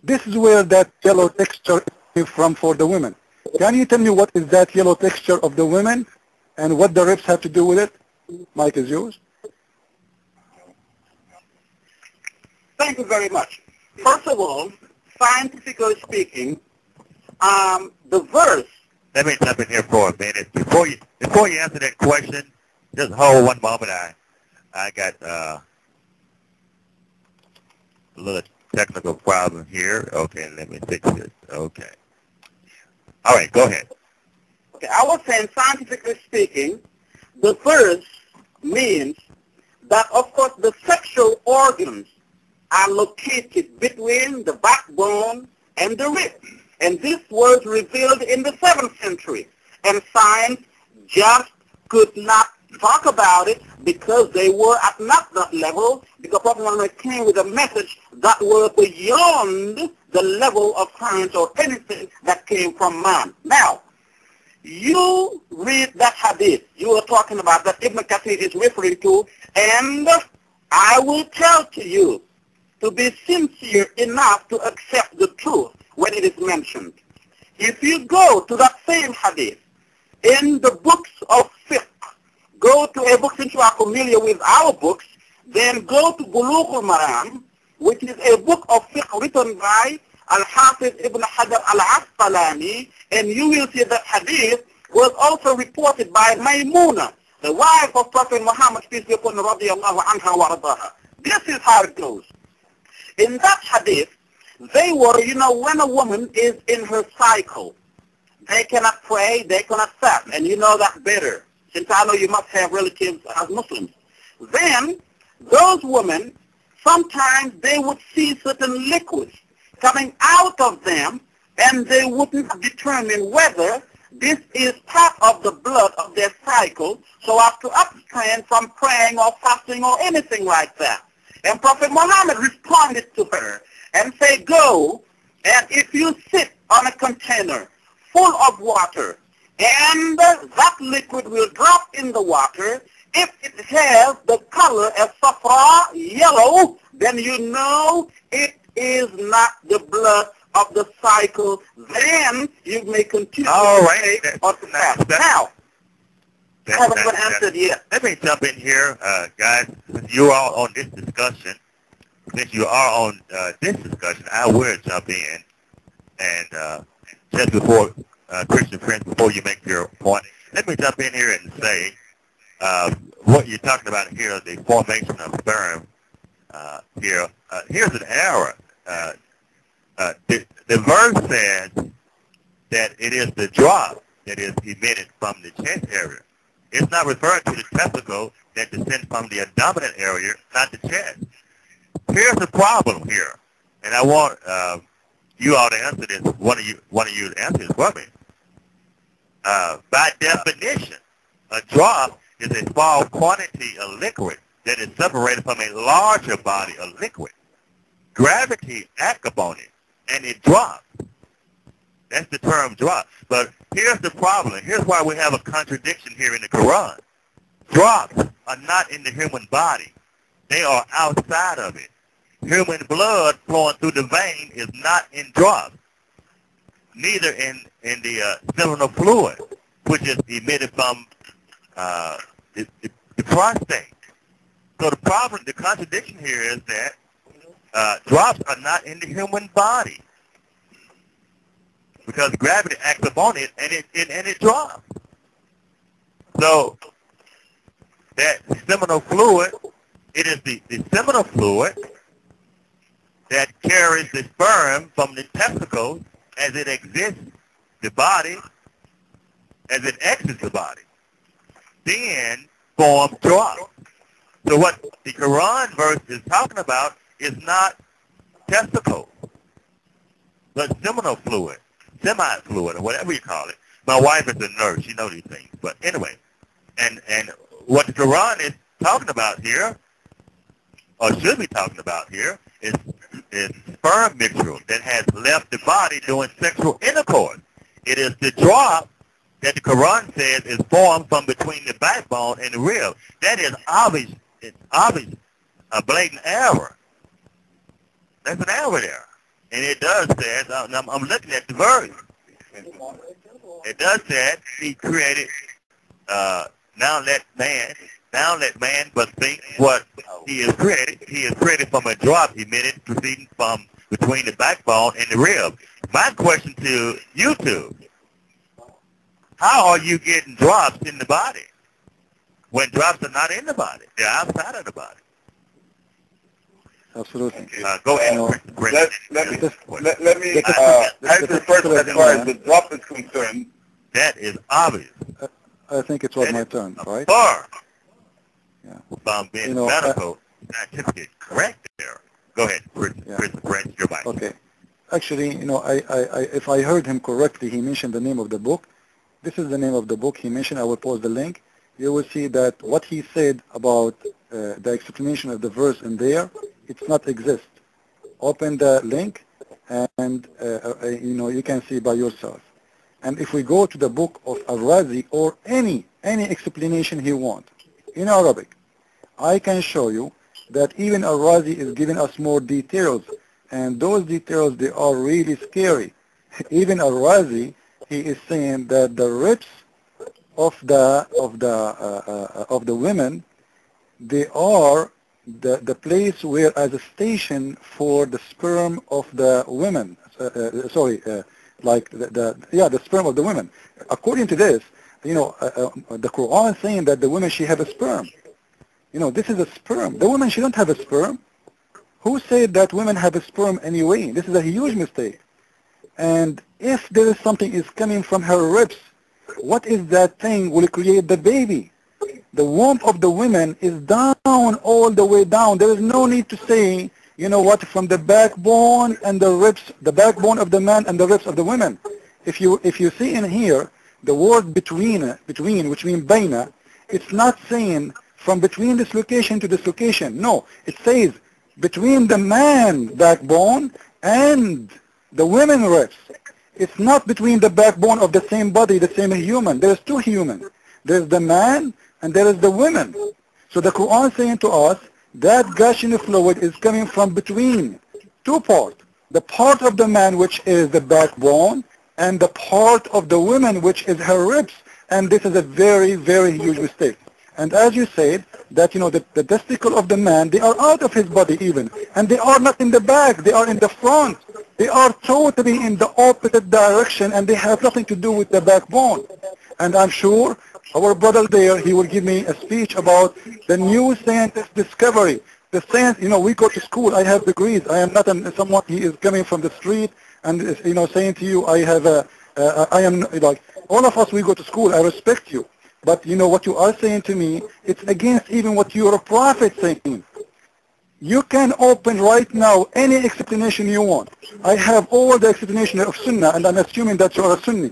this is where that yellow texture is from for the women. Can you tell me what is that yellow texture of the women and what the ribs have to do with it? Mike is yours. Thank you very much. First of all, scientifically speaking, the verse. Let me jump in here for a minute. Before you answer that question, just hold one moment. I got a little technical problem here. Okay, let me fix it. Okay. All right, go ahead. Okay, I was saying, scientifically speaking, the verse means that, of course, the sexual organs are located between the backbone and the rib. And this was revealed in the 7th century. And science just could not talk about it because they were at not that level, because Prophet Muhammad came with a message that was beyond the level of science or anything that came from man. Now, you read that hadith you were talking about that Ibn Kathir is referring to, and I will tell to you to be sincere enough to accept the truth when it is mentioned. If you go to that same hadith in the books of fiqh, go to a book, since you are familiar with our books, then go to Bulugh al-Maram, which is a book of fiqh written by Al-Hafiz Ibn Hajar al-Asqalani, and you will see that hadith was also reported by Maymuna, the wife of Prophet Muhammad, peace be upon him, radiyallahu anha wa radaha. This is how it goes. In that hadith, they were, when a woman is in her cycle, they cannot pray, they cannot fast, and you know that better, since I know you must have relatives as Muslims. Then, those women, sometimes they would see certain liquids coming out of them, and they wouldn't determine whether this is part of the blood of their cycle, so as to abstain from praying or fasting or anything like that. And Prophet Muhammad responded to her and said, go, and if you sit on a container full of water, and that liquid will drop in the water, if it has the color of safra, yellow, then you know it is not the blood of the cycle. Then you may continue to pray or to fast. Now, I haven't been answered yet. Let me jump in here, guys. Since you are on this discussion, I will jump in. And just before, Christian friends, before you make your point, let me jump in here and say what you're talking about here, the formation of sperm here. Here's an error. The verse says that it is the drop that is emitted from the chest area. It's not referring to the testicle that descends from the abdominal area, not the chest. Here's the problem here, and I want you all to answer this. One of you to answer this for me. By definition, a drop is a small quantity of liquid that is separated from a larger body of liquid. Gravity acts upon it, and it drops. That's the term drop. But here's the problem. Here's why we have a contradiction here in the Quran. Drops are not in the human body. They are outside of it. Human blood flowing through the vein is not in drops. Neither in the seminal fluid, which is emitted from the prostate. So the problem, the contradiction here is that drops are not in the human body because gravity acts upon it and it drops. So that seminal fluid, it is the seminal fluid that carries the sperm from the testicles as it exits the body, as it exits the body, then forms drops. So what the Quran verse is talking about is not testicles, but seminal fluid, semi-fluid, or whatever you call it. My wife is a nurse. She knows these things. But anyway, and what the Quran is talking about here, or should be talking about here, is sperm mixture that has left the body during sexual intercourse. It is the drop that the Quran says is formed from between the backbone and the rib. That is obvious. It's obvious, a blatant error. That's an error there. And it does say, I'm looking at the verse. It does say he created, now let man but think what he is created. He is created from a drop emitted proceeding from between the backbone and the rib. My question to you two, how are you getting drops in the body when drops are not in the body? They're outside of the body. Absolutely. Go ahead. Let me answer first as far as the drop is concerned. That is obvious. I think it was my turn, right? Far Yeah. from being medical, scientifically correct there. Go ahead, Chris, your mic. Okay. Actually, if I heard him correctly, he mentioned the name of the book. This is the name of the book he mentioned. I will post the link. You will see that what he said about the explanation of the verse in there, it's not exist. Open the link and you can see by yourself. And if we go to the book of Al-Razi or any explanation he wants in Arabic, I can show you that even Al-Razi is giving us more details, and those details, they are really scary. Even Al-Razi, he is saying that the ribs of the women, they are the place where as a station for the sperm of the women. Like the sperm of the women. According to this, the Quran is saying that the woman, she have a sperm. This is a sperm. The woman, she don't have a sperm. Who said that women have a sperm anyway? This is a huge mistake. And if there is something is coming from her ribs, what is that thing will create the baby? The womb of the women is down, all the way down. There is no need to say, from the backbone and the ribs, the backbone of the man and the ribs of the women. If you see in here, the word between, which means baina, it's not saying from between this location to this location. No, it says between the man backbone and the women ribs. It's not between the backbone of the same body, the same human. There's two humans. There's the man and there is the women. So the Quran is saying to us that gushing fluid is coming from between two parts. The part of the man, which is the backbone, and the part of the woman, which is her ribs. And this is a very, very huge mistake. And as you said, that the testicle of the man, they are out of his body even. And they are not in the back, they are in the front. They are totally in the opposite direction, and they have nothing to do with the backbone. And I'm sure our brother there, he will give me a speech about the new scientist discovery. The science, we go to school, I have degrees. I am not someone, he is coming from the street and, saying to you, I am like, all of us, we go to school, I respect you. But what you are saying to me, it's against even what your prophet saying. You can open right now any explanation you want. I have all the explanation of Sunnah, and I'm assuming that you are a Sunni.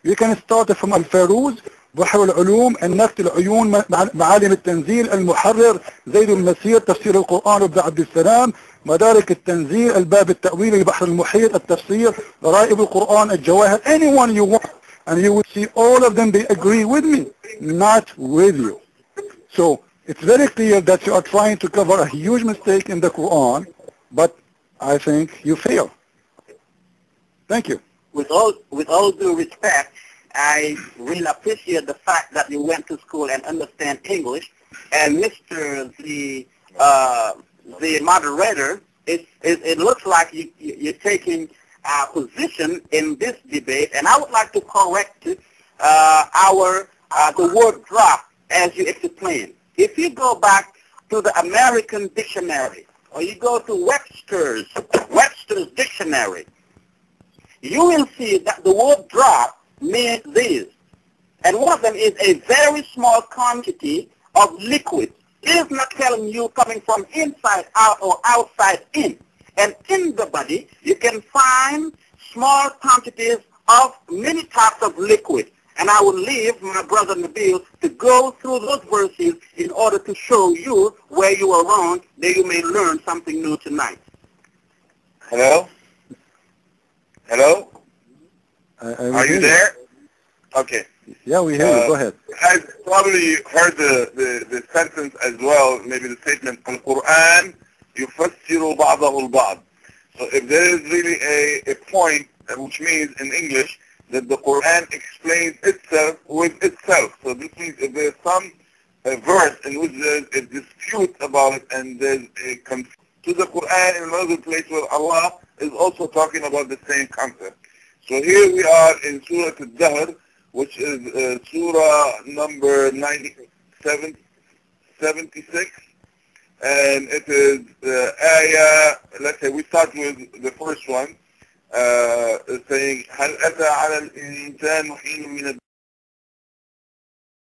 You can start from Al-Faruz, بحر العلوم، النكت العيون، معالم التنزيل، المحرر، زيد المسير، تفسير القرآن ابن عبد السلام، مدارك التنزيل، الباب التأويل، البحر المحيط، التفسير، غرائب القرآن، الجواهر. Anyone you want, and you will see all of them, they agree with me, not with you. So it's very clear that you are trying to cover a huge mistake in the Quran, but I think you fail. Thank you. With all due respect, I really appreciate the fact that you went to school and understand English. And Mr. the moderator, it looks like you're taking a position in this debate, and I would like to correct the word drop as you explained. If you go back to the American dictionary, or you go to Webster's dictionary, you will see that the word drop means this. And one of them is a very small quantity of liquid. It is not telling you coming from inside out or outside in. And in the body, you can find small quantities of many types of liquid. And I will leave my brother Nabil to go through those verses in order to show you where you are wrong, that you may learn something new tonight. Hello? Hello? Are you there? Okay. Yeah, we hear you. Go ahead. I probably heard the sentence as well, maybe the statement, Al-Quran يفسر بعضه البعض. So if there is really a point, which means in English that the Quran explains itself with itself. So this means if there's some verse in which there's a dispute about it and there's a to the Quran in another place where Allah is also talking about the same concept. So here we are in Surah Al-Dahr, which is Surah number 76, and it is ayah, let's say we start with the first one, saying هل أتى على الإنسان حين من